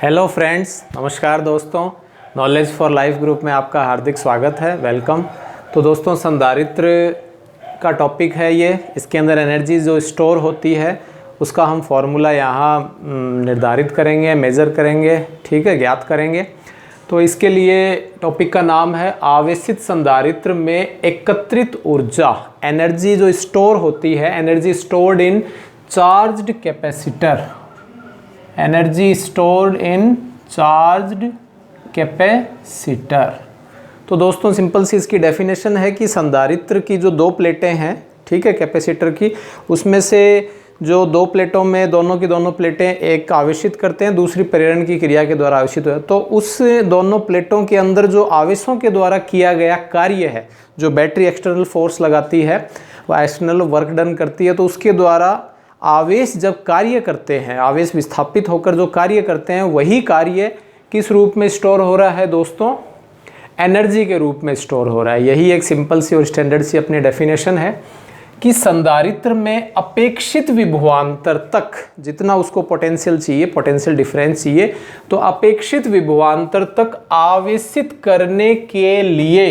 Hello friends, नमस्कार दोस्तों। Knowledge for life group में आपका हार्दिक स्वागत है, वेलकम। तो दोस्तों, संधारित्र का टॉपिक है ये। इसके अंदर एनर्जी जो स्टोर होती है उसका हम फॉर्मूला यहाँ निर्धारित करेंगे, मेज़र करेंगे, ठीक है, ज्ञात करेंगे। तो इसके लिए टॉपिक का नाम है आवेशित संधारित्र में एकत्रित ऊर्जा। एनर्जी जो स्टोर होती है, energy stored in charged capacitor, energy stored in charged capacitor. तो दोस्तों, सिंपल सी इसकी डेफिनेशन है कि संधारित्र की जो दो प्लेटें हैं, ठीक है, कैपेसिटर की, उसमें से जो दो प्लेटों में दोनों की दोनों प्लेटें एक आवेशित करते हैं, दूसरी प्रेरण की क्रिया के द्वारा आवेशित हो, तो उस दोनों प्लेटों के अंदर जो आवेशों के द्वारा किया गया कार्य है, जो बैटरी एक्सटर्नल फोर्स लगाती है, वह एक्सटर्नल वर्क डन करती है, तो उसके द्वारा आवेश जब कार्य करते हैं, आवेश विस्थापित होकर जो कार्य करते हैं, वही कार्य किस रूप में स्टोर हो रहा है दोस्तों? एनर्जी के रूप में स्टोर हो रहा है। यही एक सिंपल सी और स्टैंडर्ड सी अपनी डेफिनेशन है कि संधारित्र में अपेक्षित विभवांतर तक जितना उसको पोटेंशियल चाहिए, पोटेंशियल डिफरेंस चाहिए, तो अपेक्षित विभवांतर तक आवेशित करने के लिए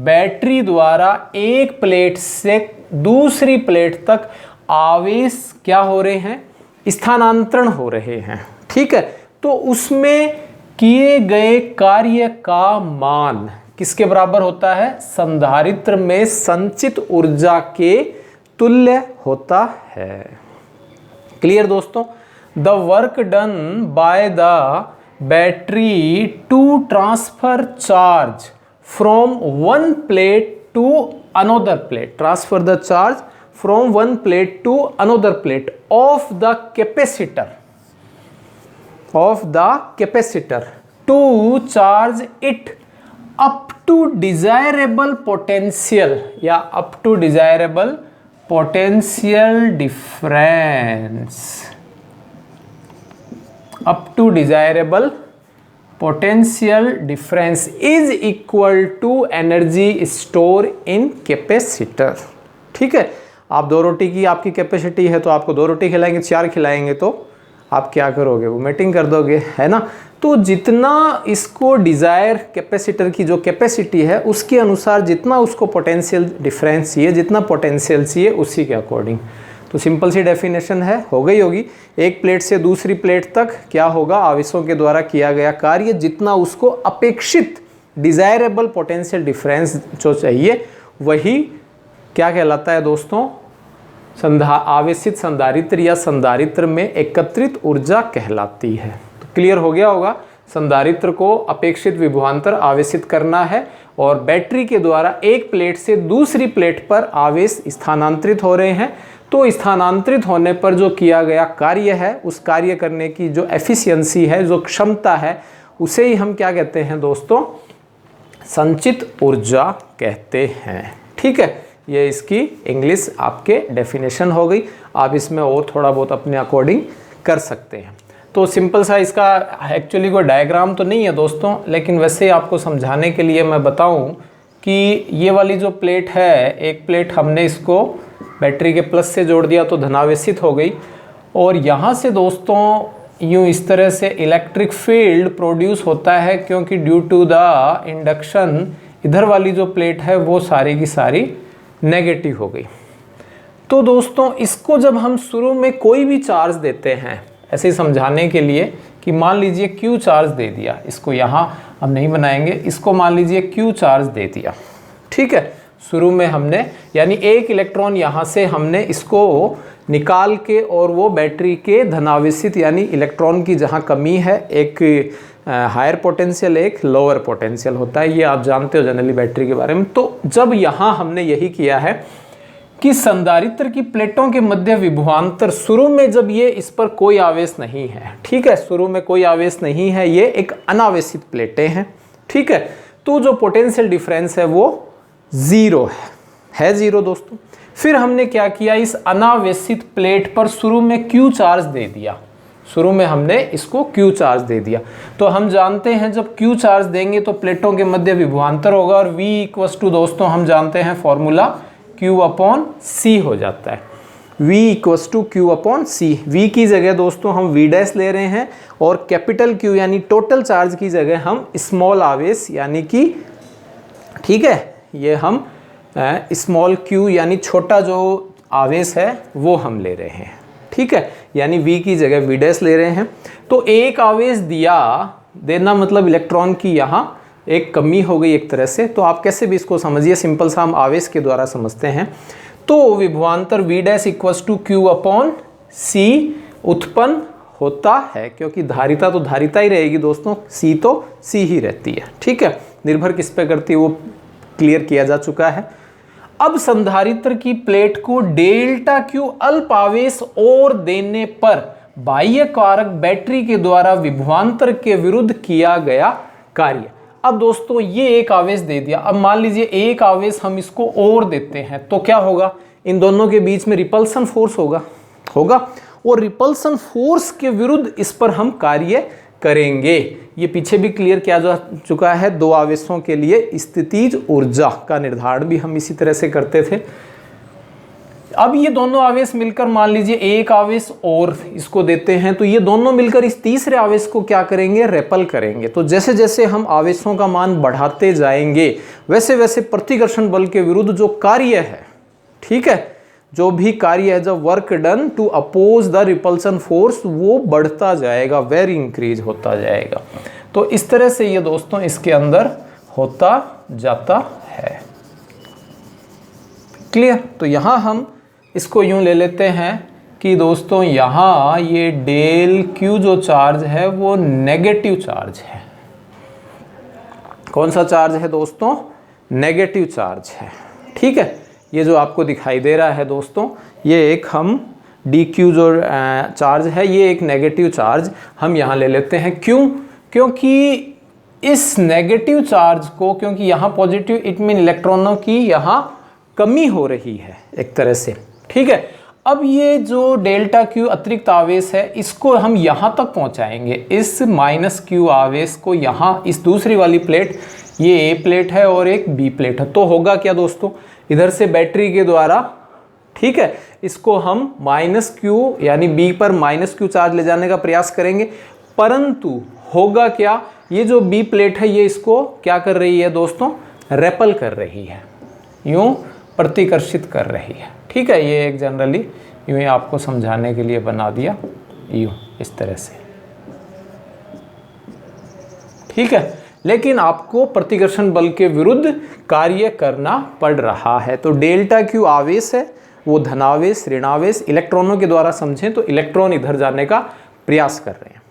बैटरी द्वारा एक प्लेट से दूसरी प्लेट तक आवेश क्या हो रहे हैं? स्थानांतरण हो रहे हैं, ठीक है। तो उसमें किए गए कार्य का मान किसके बराबर होता है? संधारित्र में संचित ऊर्जा के तुल्य होता है। क्लियर दोस्तों? The work done by the battery to transfer charge from one plate to another plate, transfer the charge from one plate to another plate of the capacitor to charge it up to desirable potential या up to desirable potential difference, up to desirable potential difference is equal to energy stored in capacitor। ठीक है, आप दो रोटी की आपकी capacity है, तो आपको दो रोटी खिलाएंगे, चार खिलाएंगे तो आप क्या करोगे? वोमिटिंग कर दोगे, है ना। तो जितना इसको डिज़ायर कैपेसिटर की जो कैपेसिटी है उसके अनुसार जितना उसको पोटेंशियल डिफरेंस चाहिए, जितना पोटेंशियल चाहिए, उसी के अकॉर्डिंग। तो सिंपल सी डेफिनेशन है, हो गई होगी। एक प्लेट से दूसरी प्लेट तक क्या होगा? आवेशों के द्वारा किया गया कार्य जितना उसको अपेक्षित डिज़ायरेबल पोटेंशियल डिफरेंस जो चाहिए, वही क्या कहलाता है दोस्तों? आवेशित संधारित्र या संधारित्र में एकत्रित ऊर्जा कहलाती है। तो क्लियर हो गया होगा। संधारित्र को अपेक्षित विभवांतर आवेशित करना है और बैटरी के द्वारा एक प्लेट से दूसरी प्लेट पर आवेश स्थानांतरित हो रहे हैं। तो स्थानांतरित होने पर जो किया गया कार्य है, उस कार्य करने की जो एफिशिएंसी है, जो क्षमता है, उसे ही हम क्या कहते हैं दोस्तों? संचित ऊर्जा कहते हैं। ठीक है, ये इसकी इंग्लिश आपके डेफिनेशन हो गई। आप इसमें और थोड़ा बहुत अपने अकॉर्डिंग कर सकते हैं। तो सिंपल सा इसका एक्चुअली कोई डायग्राम तो नहीं है दोस्तों, लेकिन वैसे आपको समझाने के लिए मैं बताऊं कि ये वाली जो प्लेट है, एक प्लेट हमने इसको बैटरी के प्लस से जोड़ दिया तो धनावेशित हो गई, और यहाँ से दोस्तों यूँ इस तरह से इलेक्ट्रिक फील्ड प्रोड्यूस होता है, क्योंकि ड्यू टू द इंडक्शन इधर वाली जो प्लेट है वो सारी की सारी नेगेटिव हो गई। तो दोस्तों, इसको जब हम शुरू में कोई भी चार्ज देते हैं, ऐसे ही समझाने के लिए कि मान लीजिए Q चार्ज दे दिया, इसको यहाँ हम नहीं बनाएंगे, इसको मान लीजिए Q चार्ज दे दिया, ठीक है। शुरू में हमने यानी एक इलेक्ट्रॉन यहाँ से हमने इसको निकाल के, और वो बैटरी के धनावेशित यानी इलेक्ट्रॉन की जहाँ कमी है, एक हायर पोटेंशियल एक लोअर पोटेंशियल होता है, ये आप जानते हो जनरली बैटरी के बारे में। तो जब यहाँ हमने यही किया है कि संधारित्र की प्लेटों के मध्य विभवांतर शुरू में जब ये इस पर कोई आवेश नहीं है, ठीक है, शुरू में कोई आवेश नहीं है, ये एक अनावेशित प्लेटें हैं, ठीक है, तो जो पोटेंशियल डिफरेंस है वो ज़ीरो है ज़ीरो दोस्तों। फिर हमने क्या किया? इस अनावेशित प्लेट पर शुरू में Q चार्ज दे दिया, शुरू में हमने इसको Q चार्ज दे दिया। तो हम जानते हैं जब Q चार्ज देंगे तो प्लेटों के मध्य विभवांतर होगा, और V इक्वल्स टू दोस्तों हम जानते हैं फॉर्मूला Q/C हो जाता है। V equals to Q upon C। V की जगह दोस्तों हम V डैश ले रहे हैं और कैपिटल Q यानी टोटल चार्ज की जगह हम स्मॉल आवेश यानी कि, ठीक है, ये हम स्मॉल q यानी छोटा जो आवेश है वो हम ले रहे हैं, ठीक है, यानी V की जगह V डैश ले रहे हैं। तो एक आवेश देना मतलब इलेक्ट्रॉन की यहाँ एक कमी हो गई एक तरह से। तो आप कैसे भी इसको समझिए, सिंपल सा हम आवेश के द्वारा समझते हैं। तो विभवांतर V dash equals to Q upon C उत्पन्न होता है, क्योंकि धारिता तो धारिता ही रहेगी दोस्तों, C तो C ही रहती है, ठीक है, निर्भर किस पे करती है वो क्लियर किया जा चुका है। अब संधारित्र की प्लेट को डेल्टा Q अल्प आवेश और देने पर बाह्य कारक बैटरी के द्वारा विभवांतर के विरुद्ध किया गया कार्य। अब दोस्तों ये एक आवेश दे दिया, अब मान लीजिए एक आवेश हम इसको और देते हैं तो क्या होगा, इन दोनों के बीच में रिपल्सन फोर्स होगा और रिपल्सन फोर्स के विरुद्ध इस पर हम कार्य करेंगे। ये पीछे भी क्लियर किया जा चुका है। दो आवेशों के लिए स्थितिज ऊर्जा का निर्धारण भी हम इसी तरह से करते थे। अब ये दोनों आवेश मिलकर मान लीजिए एक आवेश और इसको देते हैं, तो ये दोनों मिलकर इस तीसरे आवेश को क्या करेंगे, रेपल करेंगे। तो जैसे जैसे हम आवेशों का मान बढ़ाते जाएंगे वैसे वैसे प्रतिकर्षण बल के विरुद्ध जो कार्य है, ठीक है, जो भी कार्य है, जब work done to oppose the repulsion force, वो बढ़ता जाएगा, वेरी इंक्रीज होता जाएगा। तो इस तरह से ये दोस्तों इसके अंदर होता जाता है। क्लियर? तो यहां हम इसको यूं ले लेते हैं कि दोस्तों यहां ये डेल क्यू जो चार्ज है वो नेगेटिव चार्ज है। कौन सा चार्ज है दोस्तों? नेगेटिव चार्ज है, ठीक है। ये जो आपको दिखाई दे रहा है दोस्तों, ये एक हम डी क्यू जो चार्ज है, ये एक नेगेटिव चार्ज हम यहाँ ले लेते हैं। क्यों? क्योंकि इस नेगेटिव चार्ज को, क्योंकि यहाँ पॉजिटिव इट मीन इलेक्ट्रॉनों की यहाँ कमी हो रही है एक तरह से, ठीक है। अब ये जो डेल्टा क्यू अतिरिक्त आवेश है इसको हम यहाँ तक पहुँचाएंगे, इस माइनस क्यू आवेश को यहाँ, इस दूसरी वाली प्लेट, ये ए प्लेट है और एक बी प्लेट है। तो होगा क्या दोस्तों, इधर से बैटरी के द्वारा, ठीक है, इसको हम माइनस क्यू यानी बी पर माइनस क्यू चार्ज ले जाने का प्रयास करेंगे, परंतु होगा क्या, ये जो बी प्लेट है ये इसको क्या कर रही है दोस्तों, रेपल कर रही है, यूं प्रतिकर्षित कर रही है, ठीक है। ये एक जनरली यूं ही आपको समझाने के लिए बना दिया, यूं इस तरह से, ठीक है। लेकिन आपको प्रतिकर्षण बल के विरुद्ध कार्य करना पड़ रहा है। तो डेल्टा क्यू आवेश है, वो धनावेश, ऋणावेश, इलेक्ट्रॉनों के द्वारा समझें तो इलेक्ट्रॉन इधर जाने का प्रयास कर रहे हैं।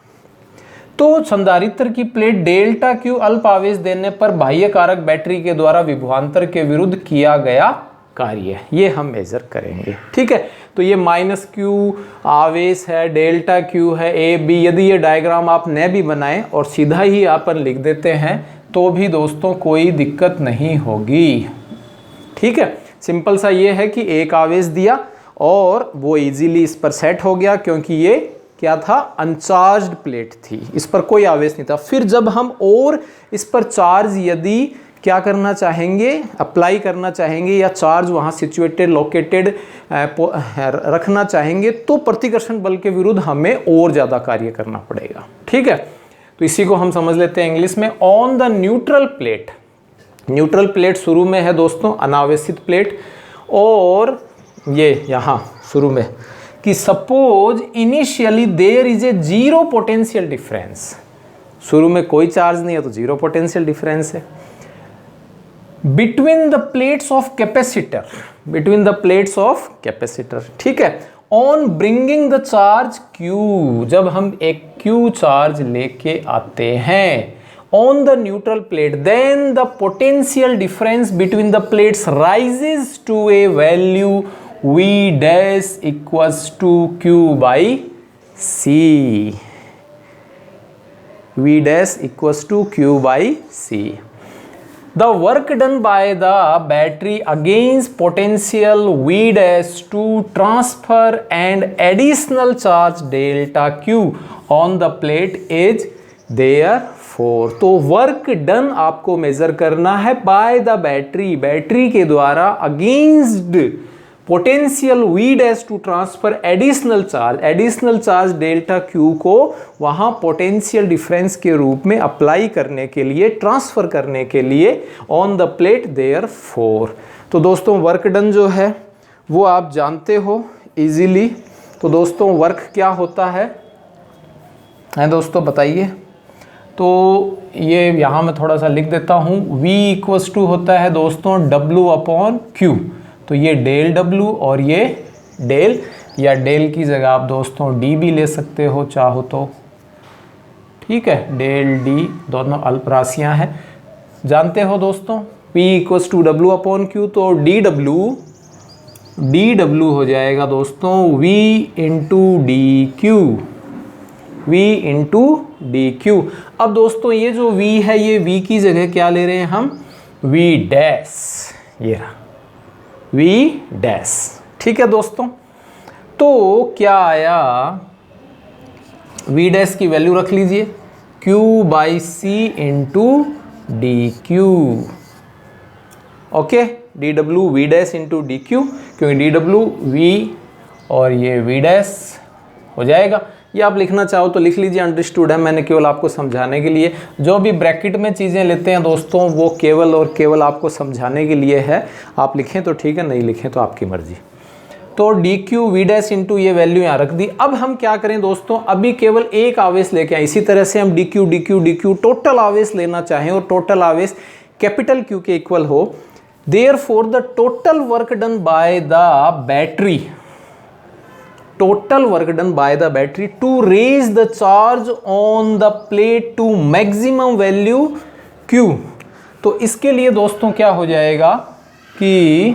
तो संधारित्र की प्लेट डेल्टा क्यू अल्प आवेश देने पर बाह्य कारक बैटरी के द्वारा विभवांतर के विरुद्ध किया गया कार्य, ये हम मेजर करेंगे, ठीक है। तो ये माइनस क्यू आवेश है, डेल्टा क्यू है, ए बी। यदि ये डायग्राम आप न भी बनाएं और सीधा ही अपन लिख देते हैं तो भी दोस्तों कोई दिक्कत नहीं होगी, ठीक है। सिंपल सा ये है कि एक आवेश दिया और वो इजीली इस पर सेट हो गया, क्योंकि ये क्या था, अनचार्ज्ड प्लेट थी, इस पर कोई आवेश नहीं था। फिर जब हम और इस पर चार्ज यदि क्या करना चाहेंगे, अप्लाई करना चाहेंगे या चार्ज वहाँ सिचुएटेड लोकेटेड रखना चाहेंगे, तो प्रतिकर्षण बल के विरुद्ध हमें और ज़्यादा कार्य करना पड़ेगा, ठीक है। तो इसी को हम समझ लेते हैं इंग्लिश में, on the neutral plate. Neutral plate शुरू में है दोस्तों अनावेशित प्लेट, और ये यहाँ शुरू में कि suppose initially there is a zero potential difference, शुरू में कोई चार्ज नहीं है तो जीरो पोटेंशियल डिफरेंस है, between the plates of capacitor, between the plates of capacitor, ठीक है। On bringing the charge Q, जब हम एक Q चार्ज लेके आते हैं on the neutral plate, then the potential difference between the plates rises to a value V dash equals to Q by C, V dash equals to Q by C। The work done by the battery against potential V dash to transfer and additional charge delta Q on the plate is therefore, तो work done आपको measure करना है by the battery, battery के द्वारा against potential V dash to transfer additional charge delta Q को वहां potential difference के रूप में अप्लाई करने के लिए, ट्रांसफर करने के लिए ऑन द प्लेट देयरफॉर। तो दोस्तों वर्क डन जो है वो आप जानते हो इजीली। तो दोस्तों वर्क क्या होता है दोस्तों बताइए। तो ये यहाँ मैं थोड़ा सा लिख देता हूँ। V इक्वल्स टू होता है दोस्तों W अपॉन Q। तो ये डेल W और ये डेल, या डेल की जगह आप दोस्तों D भी ले सकते हो चाहो तो, ठीक है। डेल D दोनों अल्प राशियाँ हैं, जानते हो दोस्तों। P equals to W upon Q, तो dW हो जाएगा दोस्तों V into DQ, V into DQ। अब दोस्तों ये जो V है, ये V की जगह क्या ले रहे हैं हम, V डैश, ये रहा V डैश, ठीक है दोस्तों। तो क्या आया, V डैश की वैल्यू रख लीजिए Q by C into DQ, okay. dW V dash into DQ, क्योंकि dW V और ये V डैश हो जाएगा। ये आप लिखना चाहो तो लिख लीजिए, अंडरस्टूड है, मैंने केवल आपको समझाने के लिए। जो भी ब्रैकेट में चीज़ें लेते हैं दोस्तों वो केवल और केवल आपको समझाने के लिए है। आप लिखें तो ठीक है, नहीं लिखें तो आपकी मर्जी। तो DQ V डैश इंटू ये वैल्यू यहाँ रख दी। अब हम क्या करें दोस्तों, अभी केवल एक आवेश लेके आए। इसी तरह से हम DQ टोटल आवेश लेना चाहें और टोटल आवेश कैपिटल Q के इक्वल हो, therefore the total work done by the battery, total work done by the battery to raise the charge on the plate to maximum value Q। तो इसके लिए दोस्तों क्या हो जाएगा कि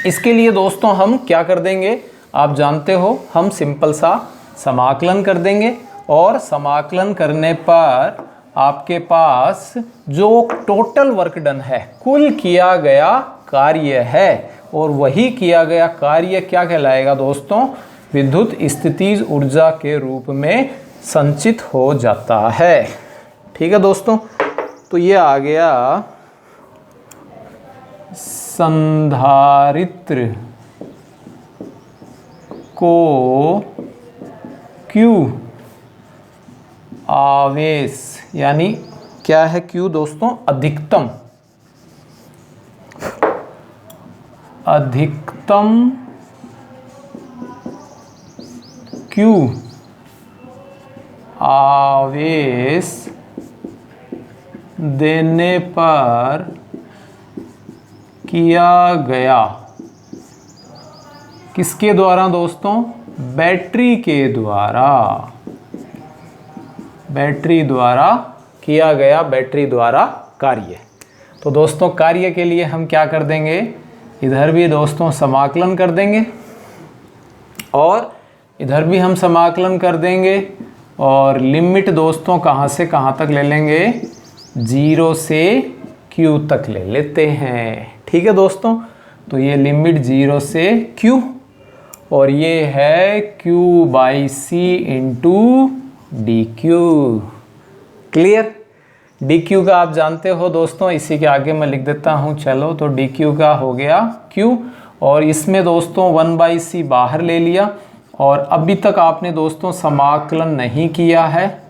इसके लिए दोस्तों हम क्या कर देंगे, आप जानते हो, हम सिंपल सा समाकलन कर देंगे। और समाकलन करने पर आपके पास जो टोटल वर्क डन है, कुल किया गया कार्य है, और वही किया गया कार्य क्या कहलाएगा दोस्तों, विद्युत स्थितिज ऊर्जा के रूप में संचित हो जाता है, ठीक है दोस्तों। तो ये आ गया संधारित्र को Q आवेश, यानी क्या है Q दोस्तों, अधिकतम Q आवेश देने पर किया गया, किसके द्वारा दोस्तों, बैटरी के द्वारा, बैटरी द्वारा किया गया, बैटरी द्वारा कार्य। तो दोस्तों कार्य के लिए हम क्या कर देंगे, इधर भी दोस्तों समाकलन कर देंगे और इधर भी हम समाकलन कर देंगे, और लिमिट दोस्तों कहाँ से कहाँ तक ले लेंगे, 0 से Q तक ले लेते हैं, ठीक है दोस्तों। तो ये लिमिट 0 से Q, और ये है Q by C into DQ, clear. DQ का आप जानते हो दोस्तों, इसी के आगे मैं लिख देता हूँ, चलो। तो DQ का हो गया Q, और इसमें दोस्तों 1/c बाहर ले लिया, और अभी तक आपने दोस्तों समाकलन नहीं किया है।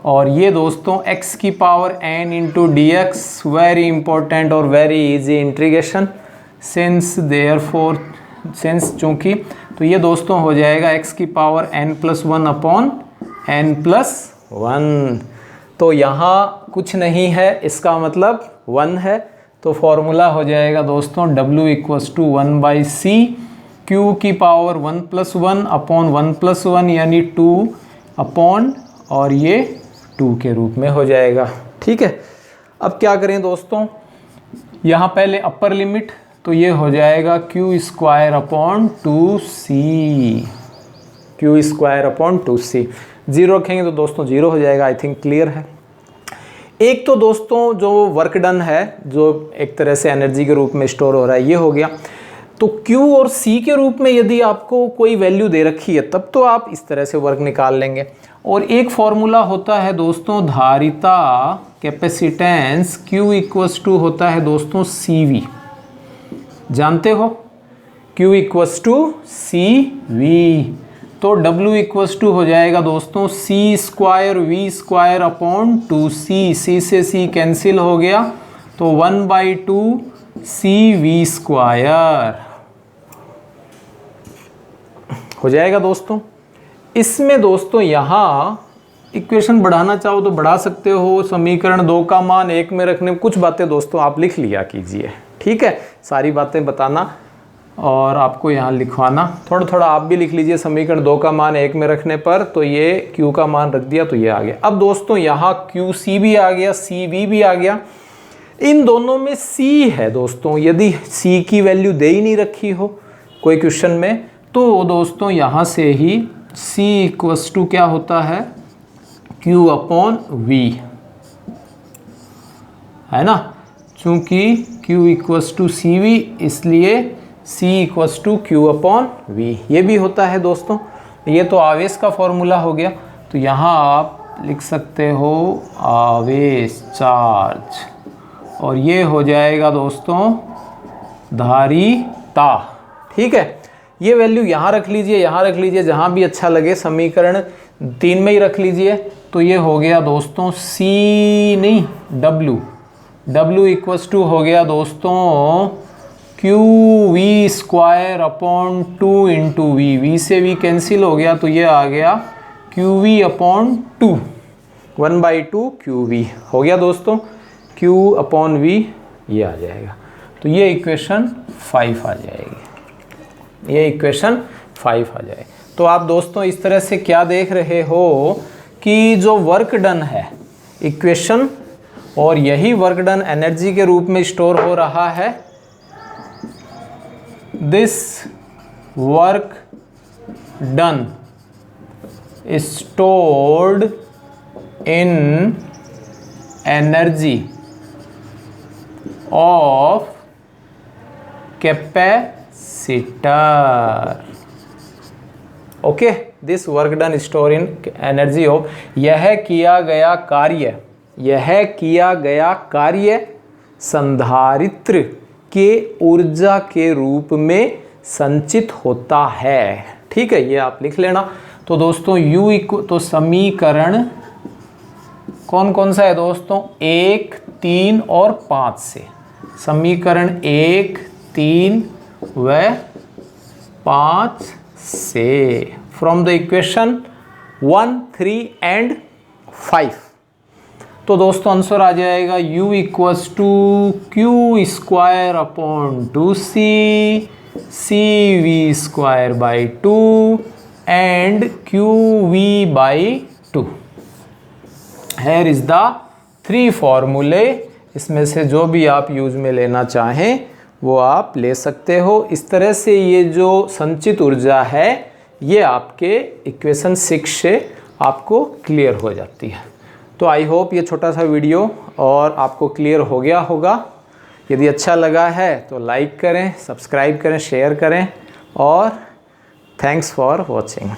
और ये दोस्तों x की power n into dx, very important और very easy integration, since therefore, since चूँकि, तो ये दोस्तों हो जाएगा x की पावर n+1 अपॉन n+1। तो यहाँ कुछ नहीं है, इसका मतलब 1 है। तो फॉर्मूला हो जाएगा दोस्तों W equals to 1/c, Q की पावर 1+1 अपॉन 1+1 यानी 2 अपॉन, और ये 2 के रूप में हो जाएगा, ठीक है। अब क्या करें दोस्तों, यहाँ पहले अपर लिमिट, तो ये हो जाएगा Q² upon 2c, Q² upon 2c। 0 रखेंगे तो दोस्तों 0 हो जाएगा, आई थिंक क्लियर है। एक तो दोस्तों जो वर्क डन है, जो एक तरह से एनर्जी के रूप में स्टोर हो रहा है, ये हो गया। तो Q और C के रूप में यदि आपको कोई वैल्यू दे रखी है तब तो आप इस तरह से वर्क निकाल लेंगे। और एक फॉर्मूला होता है दोस्तों धारिता कैपेसिटेंस, Q इक्वल्स टू होता है दोस्तों CV, जानते हो, Q equals to C V. तो W इक्वस टू हो जाएगा दोस्तों C square V square upon 2c, C से c कैंसिल हो गया तो 1/2 सी वी स्क्वायर हो जाएगा दोस्तों। इसमें दोस्तों यहाँ इक्वेशन बढ़ाना चाहो तो बढ़ा सकते हो, समीकरण 2 का मान 1 में रखने, कुछ बातें दोस्तों आप लिख लिया कीजिए, ठीक है, सारी बातें बताना और आपको यहाँ लिखवाना, थोड़ा थोड़ा आप भी लिख लीजिए। समीकरण 2 का मान 1 में रखने पर तो ये Q का मान रख दिया तो ये आ गया। अब दोस्तों यहाँ QC भी आ गया, CV भी आ गया, इन दोनों में C है दोस्तों। यदि C की वैल्यू दे ही नहीं रखी हो कोई क्वेश्चन में तो दोस्तों यहाँ से ही C इक्वस टू क्या होता है, Q अपॉन V, है ना, चूंकि Q equals to C V इसलिए C equals to Q upon V, ये भी होता है दोस्तों। ये तो आवेश का फॉर्मूला हो गया, तो यहाँ आप लिख सकते हो आवेश चार्ज, और ये हो जाएगा दोस्तों धारिता, ठीक है। ये वैल्यू यहाँ रख लीजिए, यहाँ रख लीजिए, जहाँ भी अच्छा लगे, समीकरण 3 में ही रख लीजिए। तो ये हो गया दोस्तों C नहीं W इक्वस टू हो गया दोस्तों QV square upon 2 into V से V कैंसिल हो गया तो ये आ गया QV अपॉन 2, 1/2 QV हो गया दोस्तों, Q अपॉन V ये आ जाएगा। तो ये इक्वेशन 5 आ जाएगी, ये इक्वेशन 5 आ जाए। तो आप दोस्तों इस तरह से क्या देख रहे हो कि जो वर्क डन है इक्वेशन, और यही वर्क डन एनर्जी के रूप में स्टोर हो रहा है। This work done stored in energy of capacitor. Okay, this work done store in energy of, यह किया गया कार्य संधारित्र के ऊर्जा के रूप में संचित होता है, ठीक है, ये आप लिख लेना। तो दोस्तों तो समीकरण कौन कौन सा है दोस्तों, 1, 3 और 5 से, समीकरण 1, 3 व 5 से, फ्रॉम द इक्वेशन 1, 3 एंड 5। तो दोस्तों आंसर आ जाएगा U equals to Q square upon 2C CV square by 2 and QV by 2। Here is the 3 फॉर्मूले, इसमें से जो भी आप यूज में लेना चाहें वो आप ले सकते हो। इस तरह से ये जो संचित ऊर्जा है ये आपके इक्वेशन 6 से आपको क्लियर हो जाती है। तो आई होप ये छोटा सा वीडियो और आपको क्लियर हो गया होगा। यदि अच्छा लगा है तो लाइक करें, सब्सक्राइब करें, शेयर करें, और थैंक्स फॉर वॉचिंग।